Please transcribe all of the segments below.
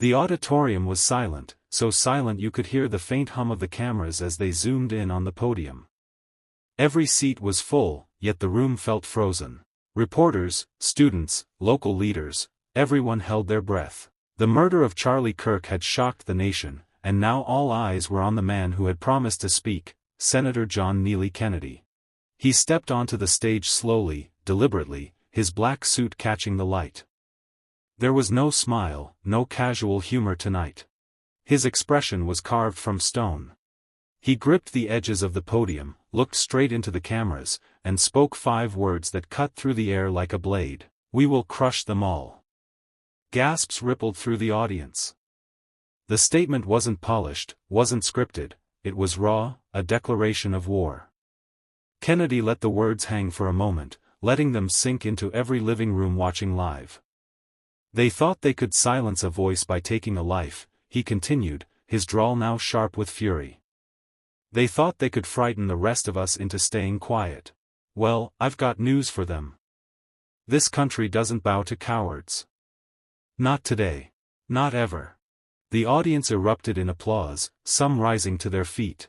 The auditorium was silent, so silent you could hear the faint hum of the cameras as they zoomed in on the podium. Every seat was full, yet the room felt frozen. Reporters, students, local leaders, everyone held their breath. The murder of Charlie Kirk had shocked the nation, and now all eyes were on the man who had promised to speak, Senator John Neely Kennedy. He stepped onto the stage slowly, deliberately, his black suit catching the light. There was no smile, no casual humor tonight. His expression was carved from stone. He gripped the edges of the podium, looked straight into the cameras, and spoke 5 words that cut through the air like a blade: "We will crush them all." Gasps rippled through the audience. The statement wasn't polished, wasn't scripted, it was raw, a declaration of war. Kennedy let the words hang for a moment, letting them sink into every living room watching live. They thought they could silence a voice by taking a life, he continued, his drawl now sharp with fury. They thought they could frighten the rest of us into staying quiet. Well, I've got news for them. This country doesn't bow to cowards. Not today. Not ever. The audience erupted in applause, some rising to their feet.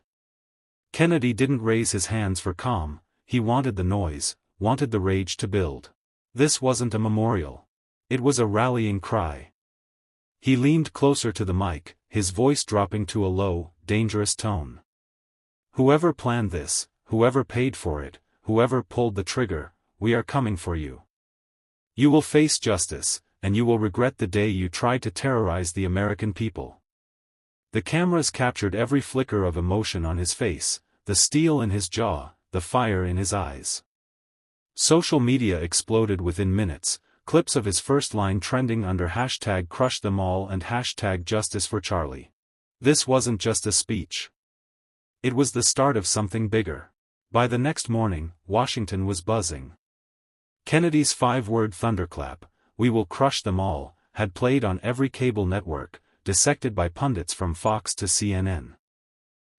Kennedy didn't raise his hands for calm, he wanted the noise, wanted the rage to build. This wasn't a memorial. It was a rallying cry. He leaned closer to the mic, his voice dropping to a low, dangerous tone. Whoever planned this, whoever paid for it, whoever pulled the trigger, we are coming for you. You will face justice, and you will regret the day you tried to terrorize the American people. The cameras captured every flicker of emotion on his face, the steel in his jaw, the fire in his eyes. Social media exploded within minutes, clips of his first line trending under #CrushThemAll and #JusticeForCharlie. This wasn't just a speech. It was the start of something bigger. By the next morning, Washington was buzzing. Kennedy's 5-word thunderclap, "We will crush them all," had played on every cable network, dissected by pundits from Fox to CNN.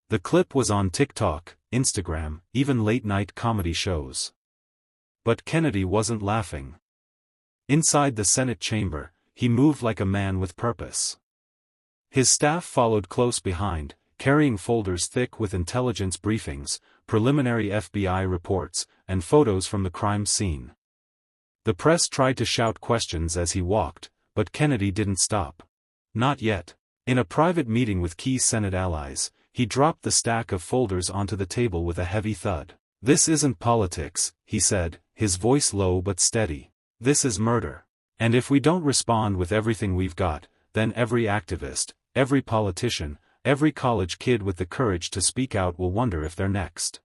The clip was on TikTok, Instagram, even late-night comedy shows. But Kennedy wasn't laughing. Inside the Senate chamber, he moved like a man with purpose. His staff followed close behind, carrying folders thick with intelligence briefings, preliminary FBI reports, and photos from the crime scene. The press tried to shout questions as he walked, but Kennedy didn't stop. Not yet. In a private meeting with key Senate allies, he dropped the stack of folders onto the table with a heavy thud. "This isn't politics," he said, his voice low but steady. "This is murder. And if we don't respond with everything we've got, then every activist, every politician, every college kid with the courage to speak out will wonder if they're next."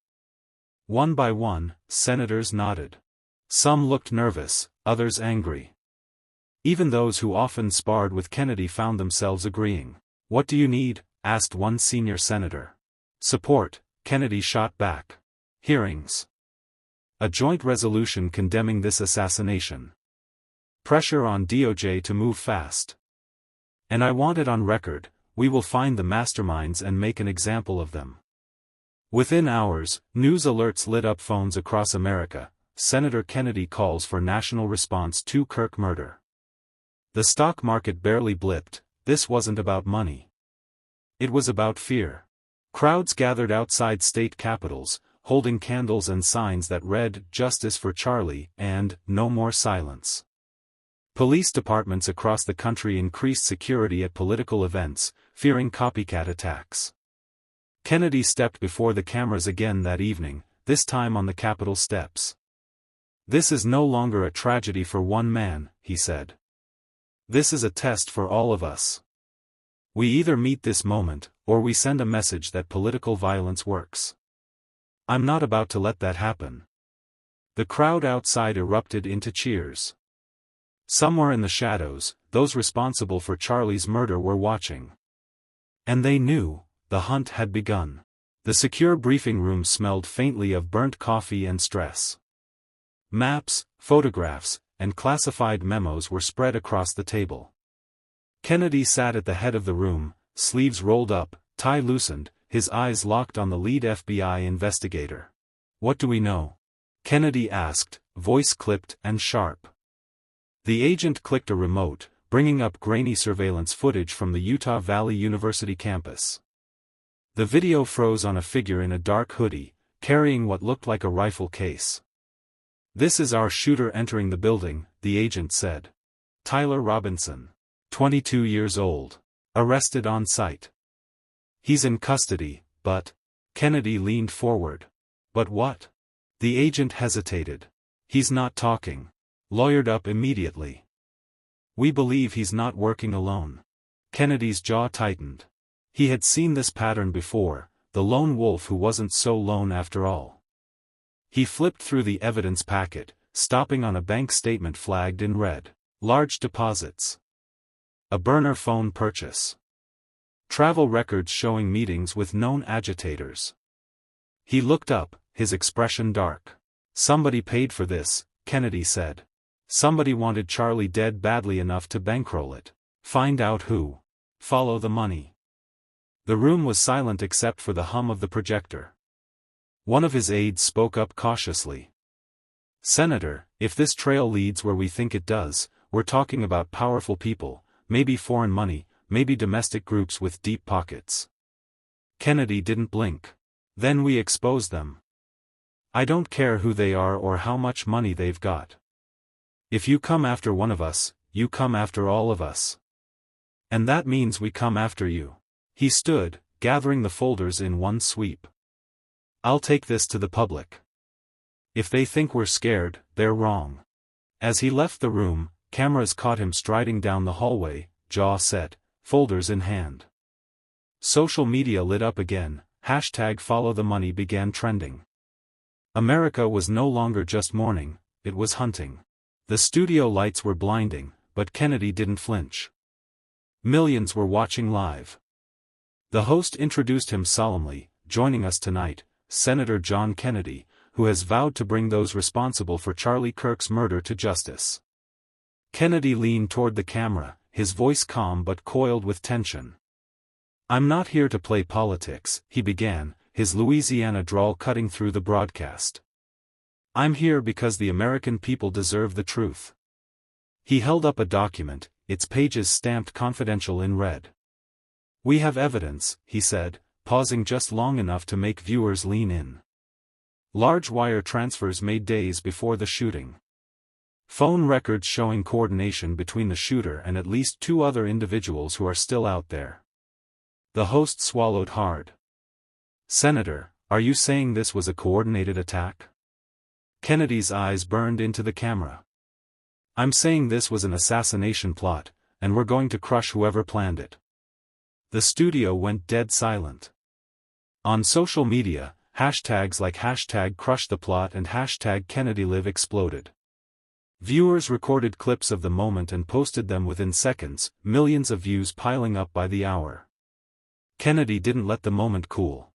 One by one, senators nodded. Some looked nervous, others angry. Even those who often sparred with Kennedy found themselves agreeing. "What do you need?" asked one senior senator. "Support," Kennedy shot back. "Hearings. A joint resolution condemning this assassination. Pressure on DOJ to move fast. And I want it on record, we will find the masterminds and make an example of them." Within hours, news alerts lit up phones across America. Senator Kennedy calls for national response to Kirk murder. The stock market barely blipped. This wasn't about money. It was about fear. Crowds gathered outside state capitals, holding candles and signs that read, "Justice for Charlie," and "No more silence." Police departments across the country increased security at political events, fearing copycat attacks. Kennedy stepped before the cameras again that evening, this time on the Capitol steps. "This is no longer a tragedy for one man," he said. "This is a test for all of us. We either meet this moment, or we send a message that political violence works. I'm not about to let that happen." The crowd outside erupted into cheers. Somewhere in the shadows, those responsible for Charlie's murder were watching. And they knew, the hunt had begun. The secure briefing room smelled faintly of burnt coffee and stress. Maps, photographs, and classified memos were spread across the table. Kennedy sat at the head of the room, sleeves rolled up, tie loosened, his eyes locked on the lead FBI investigator. "What do we know?" Kennedy asked, voice clipped and sharp. The agent clicked a remote, bringing up grainy surveillance footage from the Utah Valley University campus. The video froze on a figure in a dark hoodie, carrying what looked like a rifle case. "This is our shooter entering the building," the agent said. "Tyler Robinson, 22 years old. Arrested on site. He's in custody, but..." Kennedy leaned forward. "But what?" The agent hesitated. "He's not talking." Lawyered up immediately. "We believe he's not working alone." Kennedy's jaw tightened. He had seen this pattern before, the lone wolf who wasn't so lone after all. He flipped through the evidence packet, stopping on a bank statement flagged in red. Large deposits. A burner phone purchase. Travel records showing meetings with known agitators. He looked up, his expression dark. "Somebody paid for this," Kennedy said. "Somebody wanted Charlie dead badly enough to bankroll it. Find out who. Follow the money." The room was silent except for the hum of the projector. One of his aides spoke up cautiously. "Senator, if this trail leads where we think it does, we're talking about powerful people, maybe foreign money, maybe domestic groups with deep pockets." Kennedy didn't blink. "Then we expose them. I don't care who they are or how much money they've got. If you come after one of us, you come after all of us. And that means we come after you." He stood, gathering the folders in one sweep. "I'll take this to the public. If they think we're scared, they're wrong." As he left the room, cameras caught him striding down the hallway, jaw set, folders in hand. Social media lit up again, #FollowTheMoney began trending. America was no longer just mourning, it was hunting. The studio lights were blinding, but Kennedy didn't flinch. Millions were watching live. The host introduced him solemnly. "Joining us tonight, Senator John Kennedy, who has vowed to bring those responsible for Charlie Kirk's murder to justice." Kennedy leaned toward the camera, his voice calm but coiled with tension. "I'm not here to play politics," he began, his Louisiana drawl cutting through the broadcast. "I'm here because the American people deserve the truth." He held up a document, its pages stamped confidential in red. "We have evidence," he said, pausing just long enough to make viewers lean in. "Large wire transfers made days before the shooting. Phone records showing coordination between the shooter and at least 2 other individuals who are still out there." The host swallowed hard. "Senator, are you saying this was a coordinated attack?" Kennedy's eyes burned into the camera. "I'm saying this was an assassination plot, and we're going to crush whoever planned it." The studio went dead silent. On social media, hashtags like #CrushThePlot and #KennedyLive exploded. Viewers recorded clips of the moment and posted them within seconds, millions of views piling up by the hour. Kennedy didn't let the moment cool.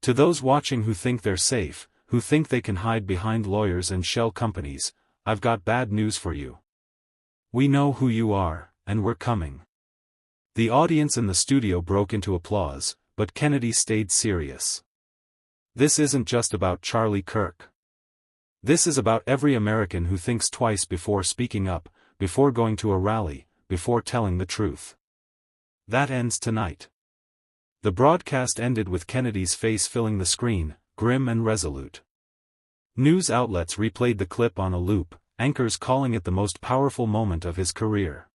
"To those watching who think they're safe, who think they can hide behind lawyers and shell companies, I've got bad news for you. We know who you are, and we're coming." The audience in the studio broke into applause, but Kennedy stayed serious. "This isn't just about Charlie Kirk. This is about every American who thinks twice before speaking up, before going to a rally, before telling the truth. That ends tonight." The broadcast ended with Kennedy's face filling the screen, grim and resolute. News outlets replayed the clip on a loop, anchors calling it the most powerful moment of his career.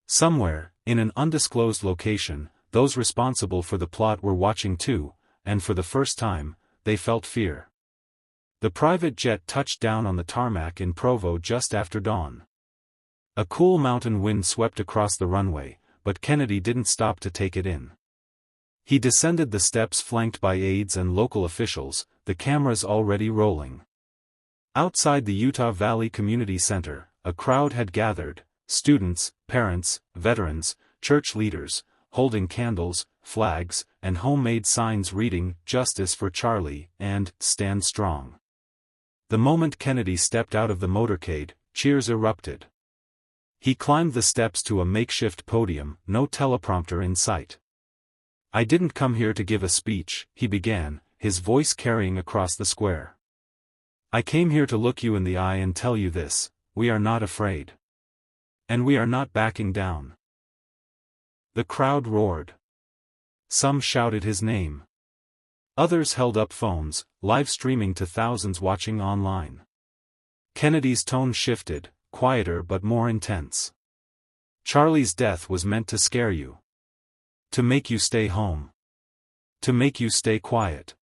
Somewhere, in an undisclosed location, those responsible for the plot were watching too, and for the first time, they felt fear. The private jet touched down on the tarmac in Provo just after dawn. A cool mountain wind swept across the runway, but Kennedy didn't stop to take it in. He descended the steps flanked by aides and local officials, the cameras already rolling. Outside the Utah Valley Community Center, a crowd had gathered, students, parents, veterans, church leaders, holding candles, flags, and homemade signs reading, "Justice for Charlie," and "Stand Strong." The moment Kennedy stepped out of the motorcade, cheers erupted. He climbed the steps to a makeshift podium, no teleprompter in sight. "I didn't come here to give a speech," he began, his voice carrying across the square. "I came here to look you in the eye and tell you this: we are not afraid. And we are not backing down. The crowd roared. Some shouted his name. Others held up phones, live streaming to thousands watching online. Kennedy's tone shifted, quieter but more intense. Charlie's death was meant to scare you. To make you stay home. To make you stay quiet.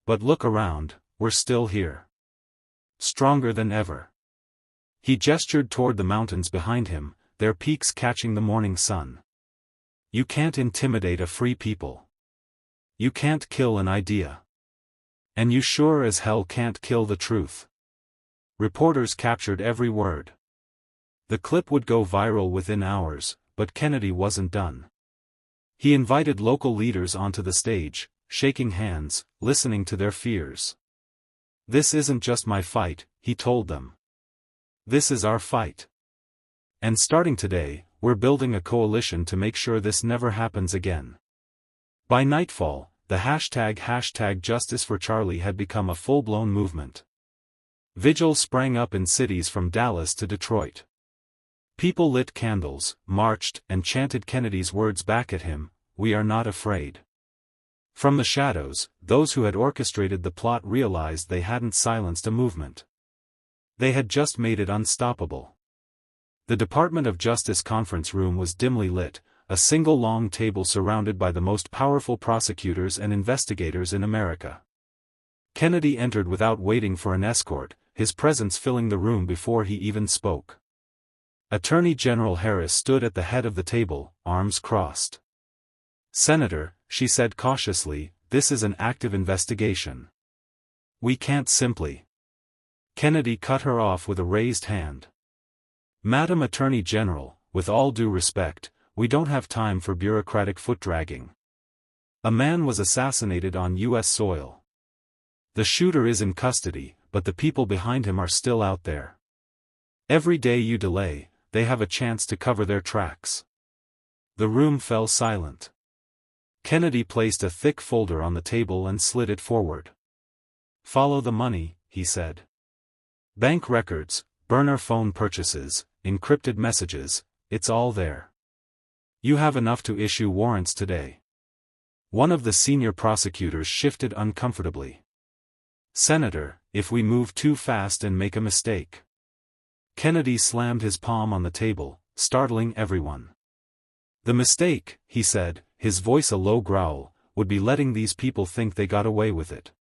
But look around, we're still here. Stronger than ever. He gestured toward the mountains behind him, their peaks catching the morning sun. You can't intimidate a free people. You can't kill an idea. And you sure as hell can't kill the truth. Reporters captured every word. The clip would go viral within hours, but Kennedy wasn't done. He invited local leaders onto the stage, shaking hands, listening to their fears. This isn't just my fight, he told them. This is our fight. And starting today, we're building a coalition to make sure this never happens again. By nightfall, the hashtag Justice for Charlie had become a full-blown movement. Vigils sprang up in cities from Dallas to Detroit. People lit candles, marched, and chanted Kennedy's words back at him, "We are not afraid." From the shadows, those who had orchestrated the plot realized they hadn't silenced a movement. They had just made it unstoppable. The Department of Justice conference room was dimly lit, a single long table surrounded by the most powerful prosecutors and investigators in America. Kennedy entered without waiting for an escort, his presence filling the room before he even spoke. Attorney General Harris stood at the head of the table, arms crossed. "Senator," she said cautiously, "this is an active investigation. We can't simply—" Kennedy cut her off with a raised hand. "Madam Attorney General, with all due respect, we don't have time for bureaucratic foot-dragging. A man was assassinated on U.S. soil. The shooter is in custody, but the people behind him are still out there. Every day you delay, they have a chance to cover their tracks." The room fell silent. Kennedy placed a thick folder on the table and slid it forward. "Follow the money," he said. "Bank records, burner phone purchases, encrypted messages, it's all there. You have enough to issue warrants today." One of the senior prosecutors shifted uncomfortably. "Senator, if we move too fast and make a mistake." Kennedy slammed his palm on the table, startling everyone. "The mistake," he said, his voice a low growl, "would be letting these people think they got away with it.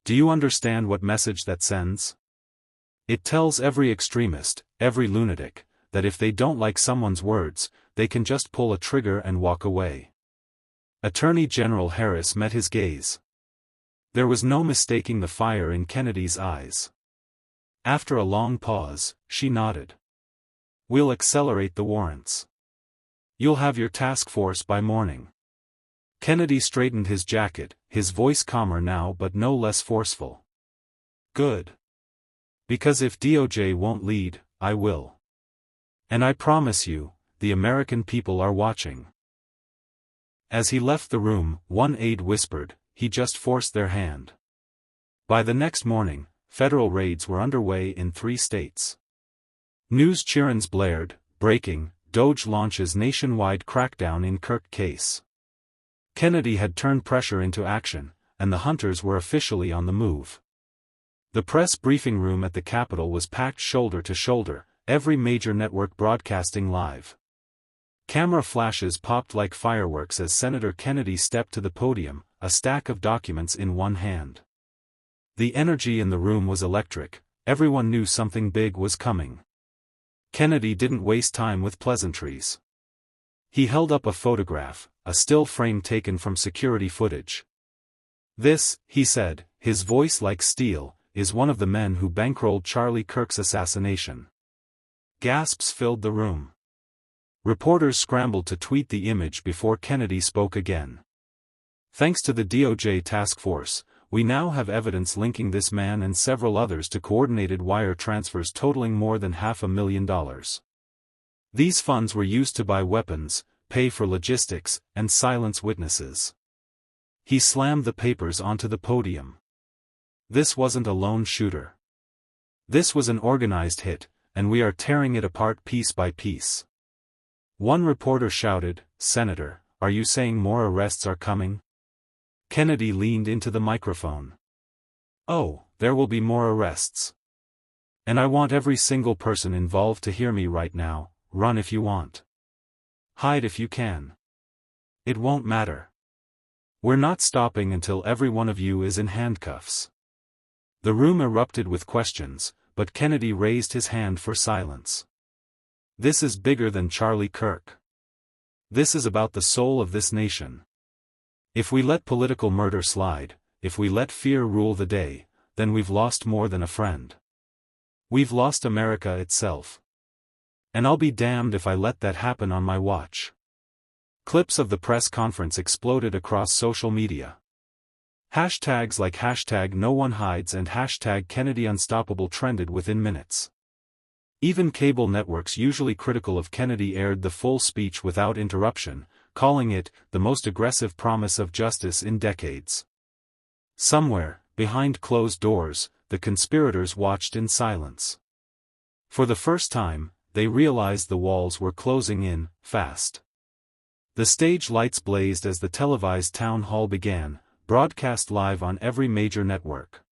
Do you understand what message that sends? It tells every extremist, every lunatic, that if they don't like someone's words, they can just pull a trigger and walk away." Attorney General Harris met his gaze. There was no mistaking the fire in Kennedy's eyes. After a long pause, she nodded. "We'll accelerate the warrants. You'll have your task force by morning." Kennedy straightened his jacket, his voice calmer now but no less forceful. "Good. Because if DOJ won't lead, I will. And I promise you, the American people are watching." As he left the room, one aide whispered, "He just forced their hand." By the next morning, federal raids were underway in 3 states. News chirons blared, breaking, DOJ launches nationwide crackdown in Kirk case. Kennedy had turned pressure into action, and the hunters were officially on the move. The press briefing room at the Capitol was packed shoulder to shoulder, every major network broadcasting live. Camera flashes popped like fireworks as Senator Kennedy stepped to the podium, a stack of documents in one hand. The energy in the room was electric, everyone knew something big was coming. Kennedy didn't waste time with pleasantries. He held up a photograph, a still frame taken from security footage. "This," he said, his voice like steel, "is one of the men who bankrolled Charlie Kirk's assassination." Gasps filled the room. Reporters scrambled to tweet the image before Kennedy spoke again. "Thanks to the DOJ task force, we now have evidence linking this man and several others to coordinated wire transfers totaling more than $500,000. These funds were used to buy weapons, pay for logistics, and silence witnesses." He slammed the papers onto the podium. This wasn't a lone shooter. This was an organized hit, and we are tearing it apart piece by piece. One reporter shouted, "Senator, are you saying more arrests are coming?" Kennedy leaned into the microphone. "Oh, there will be more arrests. And I want every single person involved to hear me right now. Run if you want. Hide if you can. It won't matter. We're not stopping until every one of you is in handcuffs." The room erupted with questions, but Kennedy raised his hand for silence. This is bigger than Charlie Kirk. This is about the soul of this nation. If we let political murder slide, if we let fear rule the day, then we've lost more than a friend. We've lost America itself. And I'll be damned if I let that happen on my watch. Clips of the press conference exploded across social media. Hashtags like #NoOneHides and #KennedyUnstoppable trended within minutes. Even cable networks usually critical of Kennedy aired the full speech without interruption, calling it the most aggressive promise of justice in decades. Somewhere, behind closed doors, the conspirators watched in silence. For the first time, they realized the walls were closing in, fast. The stage lights blazed as the televised town hall began, broadcast live on every major network.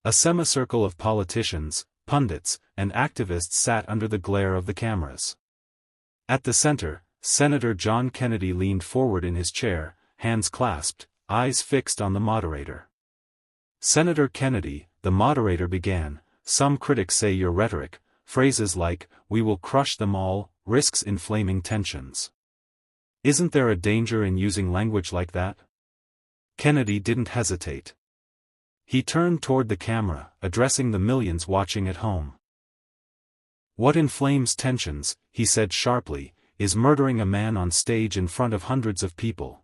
A semicircle of politicians, pundits, and activists sat under the glare of the cameras. At the center, Senator John Kennedy leaned forward in his chair, hands clasped, eyes fixed on the moderator. "Senator Kennedy," the moderator began, "some critics say your rhetoric, phrases like, 'we will crush them all,' risks inflaming tensions. Isn't there a danger in using language like that?" Kennedy didn't hesitate. He turned toward the camera, addressing the millions watching at home. "What inflames tensions," he said sharply, "is murdering a man on stage in front of hundreds of people.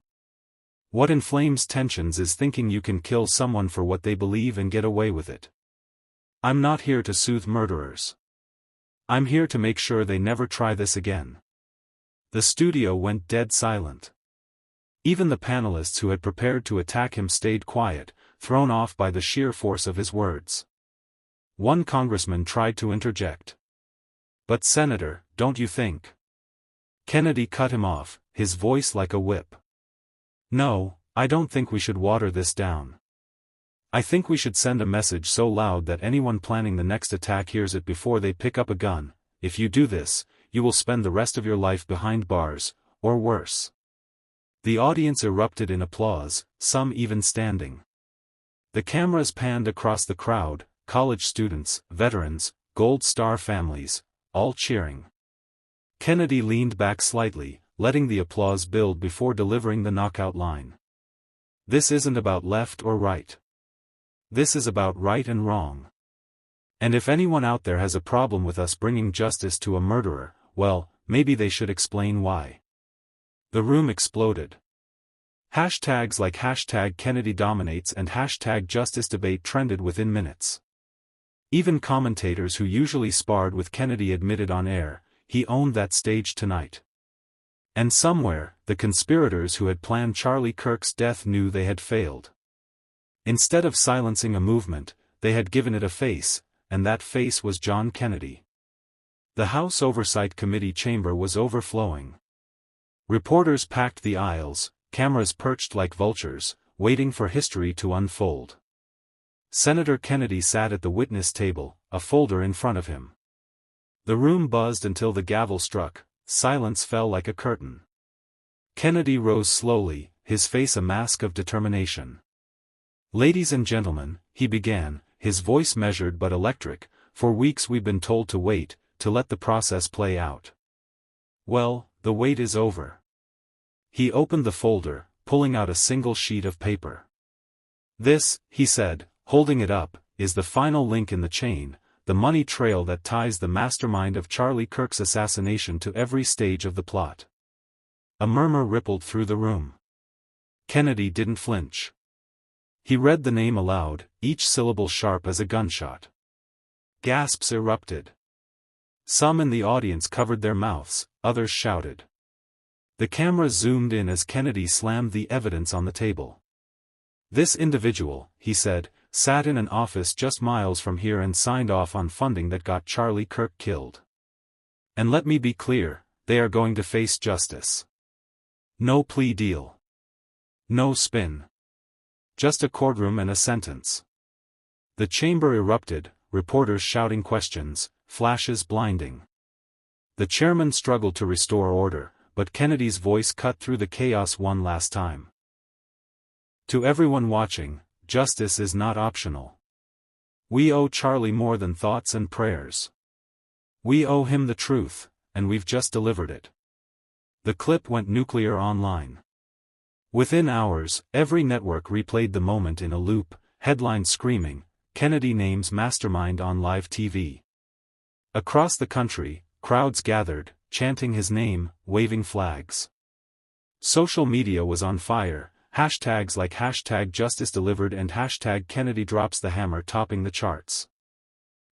What inflames tensions is thinking you can kill someone for what they believe and get away with it. I'm not here to soothe murderers. I'm here to make sure they never try this again." The studio went dead silent. Even the panelists who had prepared to attack him stayed quiet, thrown off by the sheer force of his words. One congressman tried to interject. "But Senator, don't you think?" Kennedy cut him off, his voice like a whip. "No, I don't think we should water this down. I think we should send a message so loud that anyone planning the next attack hears it before they pick up a gun. If you do this, you will spend the rest of your life behind bars, or worse." The audience erupted in applause, some even standing. The cameras panned across the crowd, college students, veterans, Gold Star families, all cheering. Kennedy leaned back slightly, letting the applause build before delivering the knockout line. "This isn't about left or right. This is about right and wrong. And if anyone out there has a problem with us bringing justice to a murderer, well, maybe they should explain why." The room exploded. Hashtags like #KennedyDominates and #JusticeDebate trended within minutes. Even commentators who usually sparred with Kennedy admitted on air, he owned that stage tonight. And somewhere, the conspirators who had planned Charlie Kirk's death knew they had failed. Instead of silencing a movement, they had given it a face, and that face was John Kennedy. The House Oversight Committee chamber was overflowing. Reporters packed the aisles, cameras perched like vultures, waiting for history to unfold. Senator Kennedy sat at the witness table, a folder in front of him. The room buzzed until the gavel struck, silence fell like a curtain. Kennedy rose slowly, his face a mask of determination. "Ladies and gentlemen," he began, his voice measured but electric, "for weeks we've been told to wait, to let the process play out. Well, the wait is over." He opened the folder, pulling out a single sheet of paper. "This," he said, holding it up, "is the final link in the chain, the money trail that ties the mastermind of Charlie Kirk's assassination to every stage of the plot." A murmur rippled through the room. Kennedy didn't flinch. He read the name aloud, each syllable sharp as a gunshot. Gasps erupted. Some in the audience covered their mouths, others shouted. The camera zoomed in as Kennedy slammed the evidence on the table. "This individual," he said, sat in an office just miles from here and signed off on funding that got Charlie Kirk killed. And let me be clear, they are going to face justice. No plea deal. No spin. Just a courtroom and a sentence. The chamber erupted, reporters shouting questions, flashes blinding. The chairman struggled to restore order, but Kennedy's voice cut through the chaos one last time. To everyone watching, justice is not optional. We owe Charlie more than thoughts and prayers. We owe him the truth, and we've just delivered it. The clip went nuclear online. Within hours, every network replayed the moment in a loop, headlines screaming, "Kennedy names mastermind on live TV." Across the country, crowds gathered, chanting his name, waving flags. Social media was on fire, hashtags like #JusticeDelivered and #KennedyDropsTheHammer topping the charts.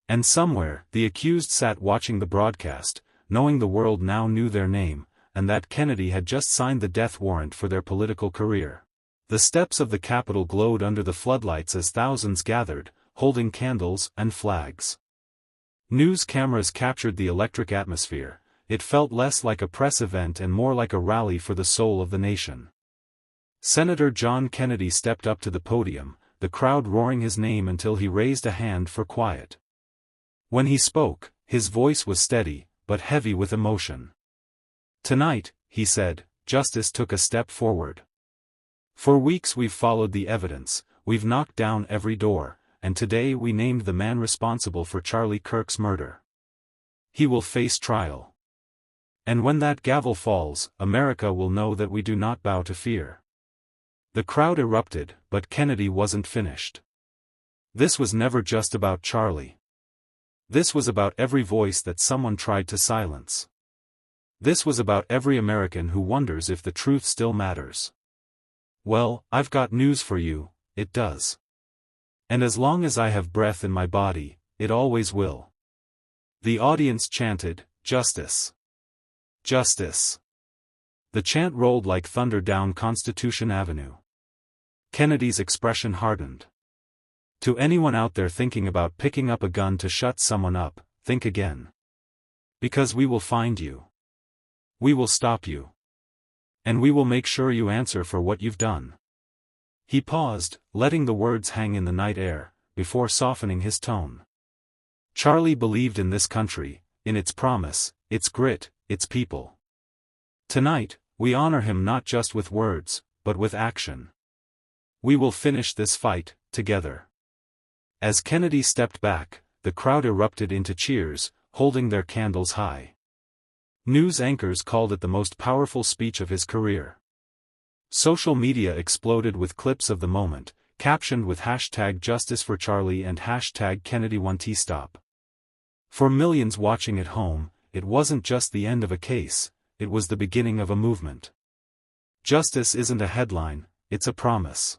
And somewhere, the accused sat watching the broadcast, knowing the world now knew their name, and that Kennedy had just signed the death warrant for their political career. The steps of the Capitol glowed under the floodlights as thousands gathered, holding candles and flags. News cameras captured the electric atmosphere. It felt less like a press event and more like a rally for the soul of the nation. Senator John Kennedy stepped up to the podium, the crowd roaring his name until he raised a hand for quiet. When he spoke, his voice was steady, but heavy with emotion. "Tonight," he said, "justice took a step forward. For weeks we've followed the evidence, we've knocked down every door, and today we named the man responsible for Charlie Kirk's murder. He will face trial. And when that gavel falls, America will know that we do not bow to fear." The crowd erupted, but Kennedy wasn't finished. This was never just about Charlie. This was about every voice that someone tried to silence. This was about every American who wonders if the truth still matters. Well, I've got news for you, it does. And as long as I have breath in my body, it always will. The audience chanted, "Justice! Justice!" The chant rolled like thunder down Constitution Avenue. Kennedy's expression hardened. To anyone out there thinking about picking up a gun to shut someone up, think again. Because we will find you. We will stop you. And we will make sure you answer for what you've done. He paused, letting the words hang in the night air, before softening his tone. Charlie believed in this country, in its promise, its grit, its people. Tonight, we honor him not just with words, but with action. We will finish this fight, together. As Kennedy stepped back, the crowd erupted into cheers, holding their candles high. News anchors called it the most powerful speech of his career. Social media exploded with clips of the moment, captioned with #JusticeForCharlie and #KennedyOneTStop. For millions watching at home, it wasn't just the end of a case, it was the beginning of a movement. Justice isn't a headline, it's a promise.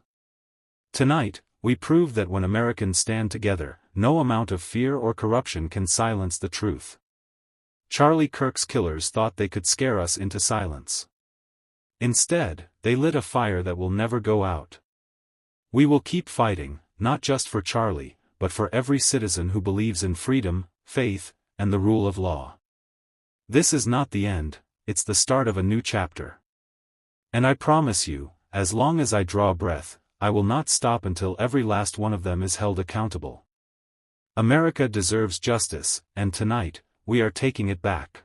Tonight, we proved that when Americans stand together, no amount of fear or corruption can silence the truth. Charlie Kirk's killers thought they could scare us into silence. Instead, they lit a fire that will never go out. We will keep fighting, not just for Charlie, but for every citizen who believes in freedom, faith, and the rule of law. This is not the end, it's the start of a new chapter. And I promise you, as long as I draw breath, I will not stop until every last one of them is held accountable. America deserves justice, and tonight, we are taking it back.